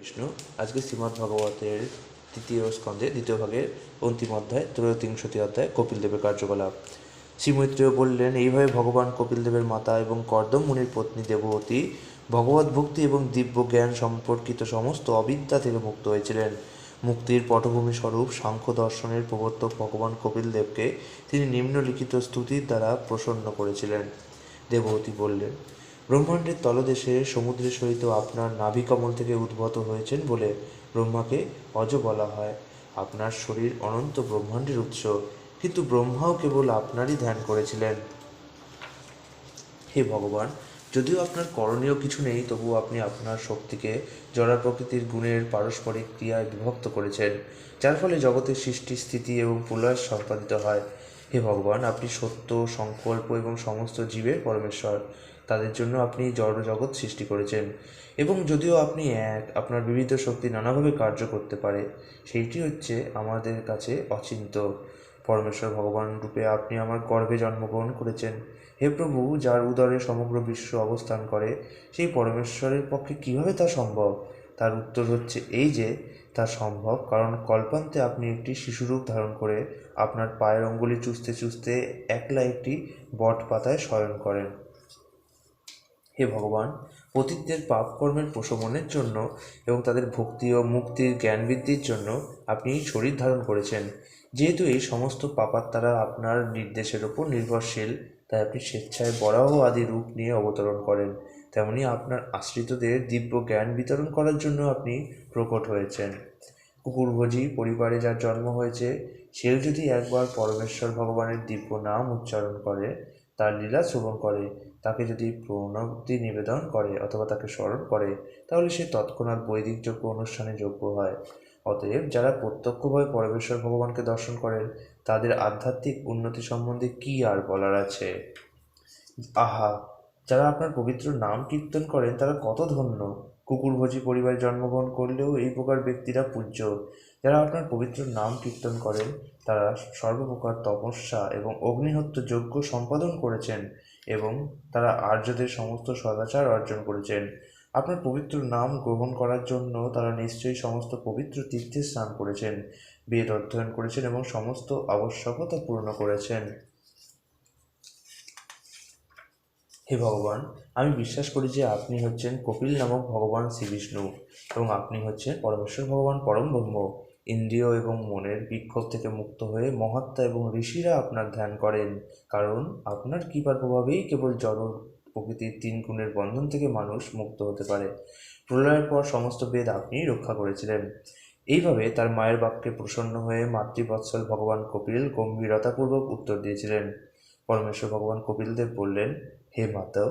বিষ্ণু আজকে শ্রীমদ্ ভাগবতের তৃতীয় স্কন্ধে দ্বিতীয় ভাগের অন্তিম অধ্যায় ত্রয়োবিংশতি অধ্যায় কপিলদেবের কার্যকলাপ। শ্রীমৈত্রেয় বললেন, এইভাবে ভগবান কপিলদেবের মাতা এবং কর্দম মুনির পত্নী দেববতী ভগবত ভক্তি এবং দিব্য জ্ঞান সম্পর্কিত সমস্ত অবিদ্যা থেকে মুক্ত হয়েছিলেন। মুক্তির পটভূমি স্বরূপ সাংখ্য দর্শনের প্রবর্তক ভগবান কপিলদেবকে তিনি নিম্নলিখিত স্তুতির দ্বারা প্রসন্ন করেছিলেন। দেববতী বললেন, ব্রহ্মাণ্ডের তলদেশে সমুদ্রের সহিত আপনার নাভিকমল থেকে উদ্ভূত হয়েছেন বলে ব্রহ্মাকে অজ বলা হয়। আপনার শরীর অনন্ত ব্রহ্মাণ্ডের উৎস, কিন্তু ব্রহ্মাও কেবল আপনারই ধ্যান করেছিলেন। হে ভগবান, যদিও আপনার করণীয় কিছু নেই, তবুও আপনি আপনার শক্তিকে জড় প্রকৃতির গুণের পারস্পরিক ক্রিয়ায় বিভক্ত করেছেন, যার ফলে জগতের সৃষ্টি, স্থিতি এবং প্রলয় সম্পাদিত হয়। হে ভগবান, আপনি সত্য, সংকল্প এবং সমস্ত জীবের পরমেশ্বর। তাদের জন্য আপনি জড় জগৎ সৃষ্টি করেছেন, এবং যদিও আপনি এক, আপনার বিবিধ শক্তি নানাভাবে কার্য করতে পারে, সেইটি হচ্ছে আমাদের কাছে অচিন্ত। পরমেশ্বর ভগবান রূপে আপনি আমার গর্ভে জন্মগ্রহণ করেছেন। হে প্রভু, যার উদরে সমগ্র বিশ্ব অবস্থান করে, সেই পরমেশ্বরের পক্ষে কিভাবে তা সম্ভব? তার উত্তর হচ্ছে এই যে, তা সম্ভব কারণ কল্পান্তে আপনি একটি শিশুরূপ ধারণ করে আপনার পায়ের অঙ্গুলি চুষতে চুষতে একলা একটি বট পাতায় শয়ন করেন। হে ভগবান, পতিতদের পাপ কর্মের প্রশমনের জন্য এবং তাদের ভক্তি ও মুক্তির জ্ঞান বৃদ্ধির জন্য আপনি এই শরীর ধারণ করেছেন। যেহেতু এই সমস্ত পাপাত্মারা আপনার নির্দেশের ওপর নির্ভরশীল, তাই আপনি স্বেচ্ছায় বরাহ আদি রূপ নিয়ে অবতরণ করেন। তেমনি আপনার আশ্রিতদের দিব্য জ্ঞান বিতরণ করার জন্য আপনি প্রকট হয়েছেন। কুকুরভোজী পরিবারে যার জন্ম হয়েছে, সেও যদি একবার পরমেশ্বর ভগবানের দিব্য নাম উচ্চারণ করে, তার লীলা শ্রবণ করে, তাকে যদি প্রণতি নিবেদন করে অথবা তাকে স্মরণ করে, তাহলে সে তৎক্ষণাৎ বৈদিক যজ্ঞ অনুষ্ঠানে যোগ্য হয়। অতএব যারা প্রত্যক্ষভাবে পরমেশ্বর ভগবানকে দর্শন করেন, তাদের আধ্যাত্মিক উন্নতি সম্বন্ধে কী আর বলার আছে? আহা, যারা আপনার পবিত্র নাম কীর্তন করেন তারা কত ধন্য! কুকুরভোজী পরিবারে জন্মগ্রহণ করলেও এই প্রকার ব্যক্তিরা পূজ্য। যারা আপনার পবিত্র নাম কীর্তন করেন, তারা সর্বপ্রকার তপস্যা এবং অগ্নিহোত্র যজ্ঞ সম্পাদন করেছেন, এবং তারা আর্যদের সমস্ত সদাচার অর্জন করেছেন। আপনার পবিত্র নাম গ্রহণ করার জন্য তারা নিশ্চয়ই সমস্ত পবিত্র তীর্থে স্নান করেছেন, বেদ অধ্যয়ন করেছেন এবং সমস্ত আবশ্যকতা পূর্ণ করেছেন। হে ভগবান, আমি বিশ্বাস করি যে আপনি হচ্ছেন কপিল নামক ভগবান শ্রীবিষ্ণু, এবং আপনি হচ্ছেন পরমেশ্বর ভগবান পরম ব্রহ্ম। ইন্দ্রিয় এবং মনের বিক্ষোভ থেকে মুক্ত হয়ে মহাত্মা এবং ঋষিরা আপনার ধ্যান করেন, কারণ আপনার কৃপার প্রভাবেই কেবল জড় প্রকৃতির 3 গুণের বন্ধন থেকে মানুষ মুক্ত হতে পারে। প্রলয়ের পর সমস্ত বেদ আপনিই রক্ষা করেছিলেন। এইভাবে তার মায়ের বাক্যে প্রসন্ন হয়ে মাতৃবৎসল ভগবান কপিল গম্ভীরতাপূর্বক উত্তর দিয়েছিলেন। পরমেশ্বর ভগবান কপিলদেব বললেন, হে মাতা,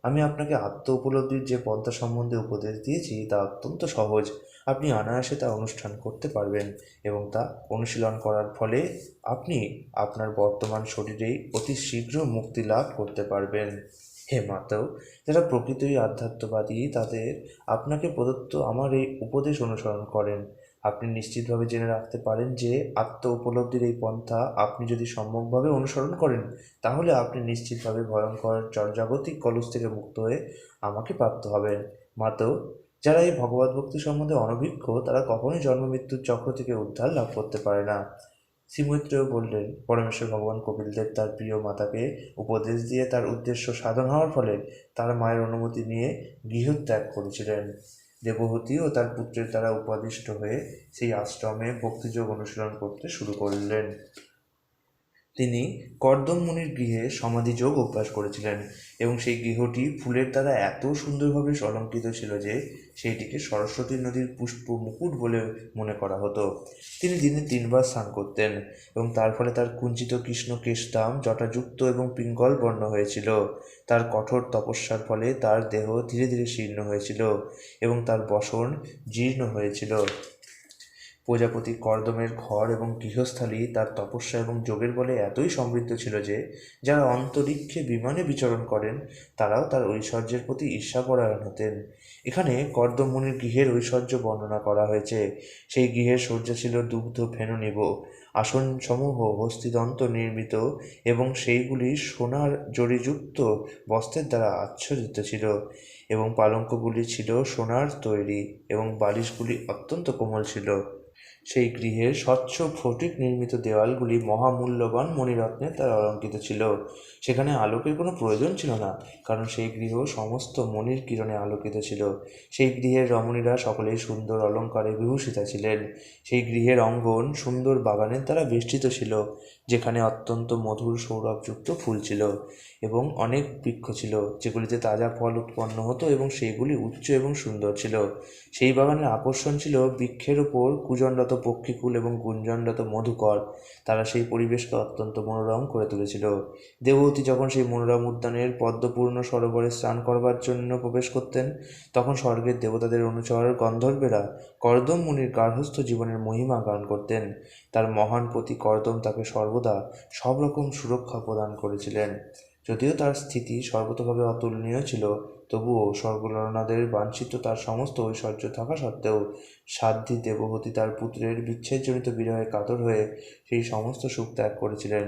আমি আপনাকে আত্ম উপলব্ধির যে পন্থা সম্বন্ধে উপদেশ দিয়েছি তা অত্যন্ত সহজ। আপনি অনায়াসে তা অনুষ্ঠান করতে পারবেন, এবং তা অনুশীলন করার ফলে আপনি আপনার বর্তমান শরীরেই অতি শীঘ্র মুক্তি লাভ করতে পারবেন। হে মাতা, যারা প্রকৃতই আধ্যাত্মবাদী তাদের আপনাকে প্রদত্ত আমার এই উপদেশ অনুসরণ করেন। আপনি নিশ্চিতভাবে জেনে রাখতে পারেন যে আত্ম উপলব্ধির এই পন্থা আপনি যদি সম্যকভাবে অনুসরণ করেন, তাহলে আপনি নিশ্চিতভাবে ভয়ঙ্কর জড়জাগতিক কলুষ থেকে মুক্ত হয়ে আমাকে প্রাপ্ত হবেন। মাতো, যারা এই ভগবত ভক্তি সম্বন্ধে অনভিজ্ঞ, তারা কখনোই জন্ম মৃত্যুর চক্র থেকে উদ্ধার লাভ করতে পারে না। শ্রীমৈত্রেয় বললেন, পরমেশ্বর ভগবান কপিলদেব তার প্রিয় মাতাকে উপদেশ দিয়ে তার উদ্দেশ্য সাধন হওয়ার ফলে তার মায়ের অনুমতি নিয়ে গৃহত্যাগ করেছিলেন। দেবহূতি ও তার পুত্রের দ্বারা উপাদিষ্ট হয়ে সেই আশ্রমে ভক্তিযোগ অনুশীলন করতে শুরু করলেন। তিনি কর্দম মুনির গৃহে সমাধিযোগ অভ্যাস করেছিলেন, এবং সেই গৃহটি ফুলের দ্বারা এত সুন্দরভাবে অলঙ্কৃত ছিল যে সেইটিকে সরস্বতী নদীর পুষ্প মুকুট বলে মনে করা হতো। তিনি দিনে 3 বার স্নান করতেন, এবং তার ফলে তার কুঞ্চিত কৃষ্ণ কেশদাম জটাযুক্ত এবং পিঙ্গল বর্ণ হয়েছিল। তার কঠোর তপস্যার ফলে তার দেহ ধীরে ধীরে শীর্ণ হয়েছিল, এবং তার বসন জীর্ণ হয়েছিল। প্রজাপতি কর্দমের ঘর এবং গৃহস্থালী তার তপস্যা এবং যোগের বলে এতই সমৃদ্ধ ছিল যে যারা অন্তরিক্ষে বিমানে বিচরণ করেন তারাও তার ঐশ্বর্যের প্রতি ঈর্ষাপরায়ণ হতেন। এখানে কর্দম মুনির গৃহের ঐশ্বর্য বর্ণনা করা হয়েছে। সেই গৃহের শয্যা ছিল দুগ্ধ ফেনুনিব, আসনসমূহ হস্তিদন্ত নির্মিত এবং সেইগুলি সোনার জরিযুক্ত বস্ত্রের দ্বারা আচ্ছাদিত ছিল এবং পালঙ্কগুলি ছিল সোনার তৈরি এবং বালিশগুলি অত্যন্ত কোমল ছিল। সেই গৃহের স্বচ্ছ ফটিক নির্মিত দেওয়ালগুলি মহামূল্যবান মণিরত্নের দ্বারা অলঙ্কৃত ছিল। সেখানে আলোকের কোনো প্রয়োজন ছিল না, কারণ সেই গৃহ সমস্ত মণির কিরণে আলোকিত ছিল। সেই গৃহের রমণীরা সকলেই সুন্দর অলঙ্কারে বিভূষিতা ছিলেন। সেই গৃহের অঙ্গন সুন্দর বাগানের দ্বারা বেষ্টিত ছিল, যেখানে অত্যন্ত মধুর সৌরভযুক্ত ফুল ছিল এবং অনেক বৃক্ষ ছিল যেগুলিতে তাজা ফল উৎপন্ন হতো এবং সেইগুলি উচ্চ এবং সুন্দর ছিল। সেই বাগানের আকর্ষণ ছিল বৃক্ষের ওপর কুজনরত পক্ষীকুল এবং গুঞ্জনরত মধুকর। তারা সেই পরিবেশকে অত্যন্ত মনোরম করে তুলেছিল। দেবহূতি যখন সেই মনোরম উদ্যানের পদ্মপূর্ণ সরোবরে স্নান করবার জন্য প্রবেশ করতেন, তখন স্বর্গের দেবতাদের অনুচর গন্ধর্বেরা কর্দম মুনির গার্হস্থ্য জীবনের মহিমা গান করতেন। তার মহান পতি কর্দম তাকে সর্বদা সব রকম সুরক্ষা প্রদান করেছিলেন। যদিও তার স্থিতি সর্বতোভাবে অতুলনীয় ছিল, তবুও স্বর্গললনাদের বাঞ্ছিত তার সমস্ত ঐশ্বর্য থাকা সত্ত্বেও সাধ্বী দেবহূতি তার পুত্রের বিচ্ছেদজনিত বিরহে কাতর হয়ে সেই সমস্ত সুখ ত্যাগ করেছিলেন।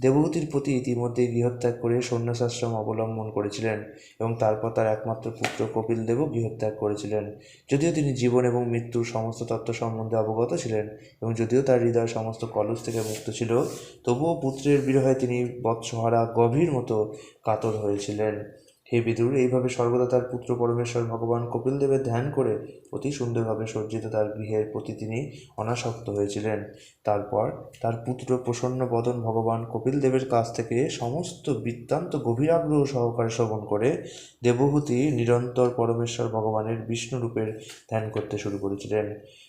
দেবহূতির প্রতি ইতিমধ্যেই গৃহত্যাগ করে সন্ন্যাসাশ্রম অবলম্বন করেছিলেন এবং তারপর তার একমাত্র পুত্র কপিলদেবও গৃহত্যাগ করেছিলেন। যদিও তিনি জীবন এবং মৃত্যুর সমস্ত তত্ত্ব সম্বন্ধে অবগত ছিলেন এবং যদিও তার হৃদয় সমস্ত কলুষ থেকে মুক্ত ছিল, তবুও পুত্রের বিরহে তিনি বৎসহারা গভীর মতো কাতর হয়েছিলেন। হে বিদুর, এইভাবে সর্বদা তার পুত্র পরমেশ্বর ভগবান কপিলদেবের ধ্যান করে অতি সুন্দরভাবে সজ্জিত তার গৃহের প্রতি তিনি অনাসক্ত হয়েছিলেন। তারপর তার পুত্র প্রসন্ন বদন ভগবান কপিলদেবের কাছ থেকে সমস্ত বৃত্তান্ত গভীর আগ্রহ সহকারে শ্রবণ করে দেবহূতি নিরন্তর পরমেশ্বর ভগবানের বিষ্ণু রূপের ধ্যান করতে শুরু করেছিলেন।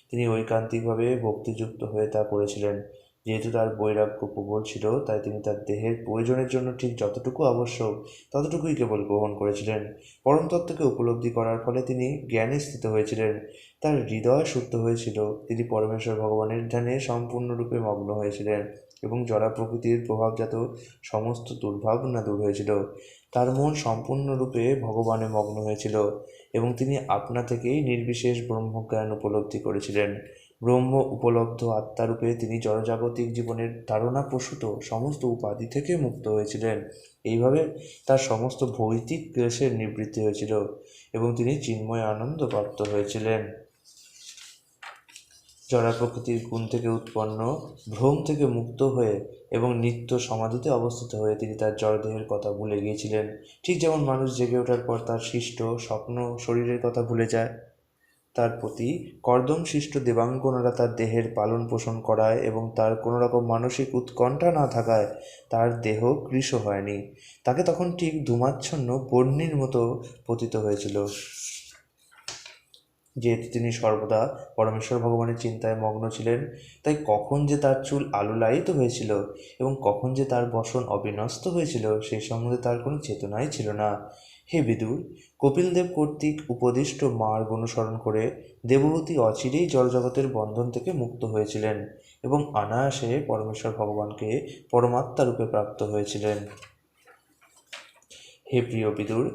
তিনি ঐকান্তিকভাবে ভক্তিযুক্ত হয়ে তা করেছিলেন। যেহেতু তার বৈরাগ্য প্রবল ছিল, তাই তিনি তার দেহের প্রয়োজনের জন্য ঠিক যতটুকু আবশ্যক ততটুকুই কেবল গ্রহণ করেছিলেন। পরম তত্ত্বকে উপলব্ধি করার ফলে তিনি জ্ঞানে স্থিত হয়েছিলেন। তার হৃদয় শুদ্ধ হয়েছিল। তিনি পরমেশ্বর ভগবানের ধ্যানে সম্পূর্ণরূপে মগ্ন হয়েছিলেন এবং জড়া প্রকৃতির প্রভাবজাত সমস্ত দুর্ভাবনা দূর হয়েছিল। তার মন সম্পূর্ণরূপে ভগবানে মগ্ন হয়েছিল এবং তিনি আপনা থেকেই নির্বিশেষ ব্রহ্মজ্ঞান উপলব্ধি করেছিলেন। ব্রহ্ম উপলব্ধ আত্মারূপে তিনি জড়জাগতিক জীবনের ধারণাপ্রসূত সমস্ত উপাধি থেকে মুক্ত হয়েছিলেন। এইভাবে তার সমস্ত ভৌতিক ক্লেশের নিবৃত্তি হয়েছিল এবং তিনি চিন্ময় আনন্দ প্রাপ্ত হয়েছিলেন। জড়া প্রকৃতির গুণ থেকে উৎপন্ন ভ্রম থেকে মুক্ত হয়ে এবং নিত্য সমাধিতে অবস্থিত হয়ে তিনি তার জড়দেহের কথা ভুলে গিয়েছিলেন। ঠিক যেমন মানুষ জেগে ওঠার পর তার সৃষ্ট স্বপ্ন শরীরের কথা ভুলে যায়, তার প্রতি কর্দম সৃষ্ট দেবাঙ্গনারা তার দেহের পালন পোষণ করায় এবং তার কোনো রকম মানসিক উৎকণ্ঠা না থাকায় তার দেহ কৃশ হয়নি। তাকে তখন ঠিক ধূমাচ্ছন্ন বহ্নির মতো পতিত হয়েছিল। যেহেতু তিনি সর্বদা পরমেশ্বর ভগবানের চিন্তায় মগ্ন ছিলেন, তাই কখন যে তার চুল আলুলায়িত হয়েছিল এবং কখন যে তার বসন অবিন্যস্ত হয়েছিল সেই সম্বন্ধে তার কোনো চেতনাই ছিল না। হে বিদুর, কপিলদেব কর্তৃক উপদিষ্ট মার্গ অনুসরণ করে দেবহূতি অচিরেই জড়জগতের বন্ধন থেকে মুক্ত হয়েছিলেন এবং অনায়াসে পরমেশ্বর ভগবানকে পরমাত্মা রূপে প্রাপ্ত হয়েছিলেন। হে প্রিয় বিদুর,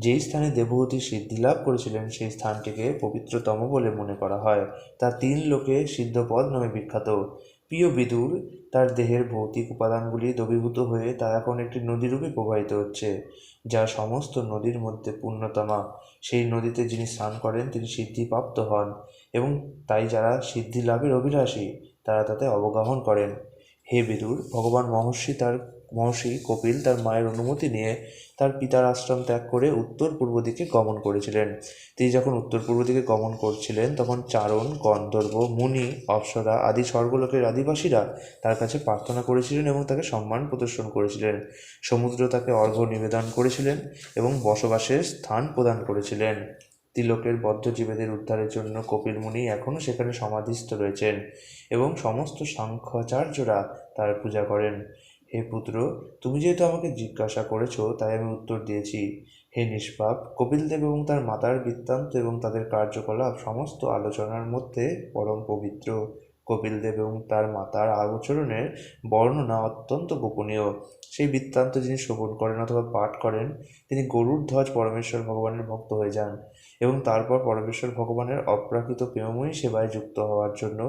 যেই স্থানে দেবহূতি সিদ্ধিলাভ করেছিলেন সেই স্থানটিকে পবিত্রতম বলে মনে করা হয়। তা 3 লোকে সিদ্ধপদ নামে বিখ্যাত। প্রিয় বিদুর, তার দেহের ভৌতিক উপাদানগুলি দ্রবীভূত হয়ে তা এখন একটি নদীরূপে প্রবাহিত হচ্ছে, যা সমস্ত নদীর মধ্যে পূর্ণতমা। সেই নদীতে যিনি স্নান করেন তিনি সিদ্ধিপ্রাপ্ত হন এবং তাই যারা সিদ্ধি লাভের অভিলাষী তারা তাতে অবগাহন করেন। হে বিদুর, ভগবান মহর্ষি কপিল তার মায়ের অনুমতি নিয়ে তার পিতার আশ্রম ত্যাগ করে উত্তর পূর্ব দিকে গমন করেছিলেন। তিনি যখন উত্তর পূর্ব দিকে গমন করছিলেন তখন চারণ, গন্ধর্ব, মুনি, অপ্সরা আদি স্বর্গলোকের আদিবাসীরা তার কাছে প্রার্থনা করেছিলেন এবং তাকে সম্মান প্রদর্শন করেছিলেন। সমুদ্র তাকে অর্ঘ্য নিবেদন করেছিলেন এবং বসবাসের স্থান প্রদান করেছিলেন। ত্রিলোকের বদ্ধজীবেদের উদ্ধারের জন্য কপিল মুনি এখনও সেখানে সমাধিস্থ রয়েছেন এবং সমস্ত সাংখ্যাচার্যরা তার পূজা করেন। হে পুত্র, তুমি যেহেতু আমাকে জিজ্ঞাসা করেছ তাই আমি উত্তর দিয়েছি। হে নিষ্পাপ, কপিলদেব এবং তার মাতার বৃত্তান্ত এবং তাদের কার্যকলাপ সমস্ত আলোচনার মধ্যে পরম পবিত্র। কপিলদেব এবং তার মাতার আচরণের বর্ণনা অত্যন্ত গোপনীয়। সেই বৃত্তান্ত যিনি শ্রবণ করেন অথবা পাঠ করেন, তিনি গরুড় ধ্বজ পরমেশ্বর ভগবানের ভক্ত হয়ে যান এবং তারপর পরমেশ্বর ভগবানের অপ্রাকৃত প্রেমময়ী সেবায় যুক্ত হওয়ার জন্য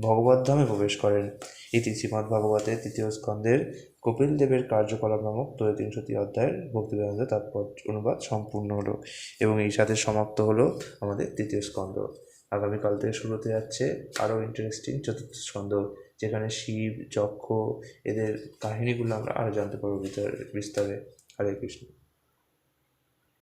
ভগবদ্ধামে প্রবেশ করেন। ইতি শ্রীমদ্ভাগবতের তৃতীয় স্কন্ধের কপিলদেবের কার্যকলাপ নামক ৩৩টি অধ্যায়ের ভক্তিবেদান্ত তাৎপর্য অনুবাদ সম্পূর্ণ হলো এবং এই সাথে সমাপ্ত হলো আমাদের তৃতীয় স্কন্ধ। আগামীকাল থেকে শুরু হতে যাচ্ছে আরও ইন্টারেস্টিং চতুর্থ স্কন্ধ, যেখানে শিব, যক্ষ এদের কাহিনীগুলো আমরা আরও জানতে পারবো বিস্তারে। হরে কৃষ্ণ।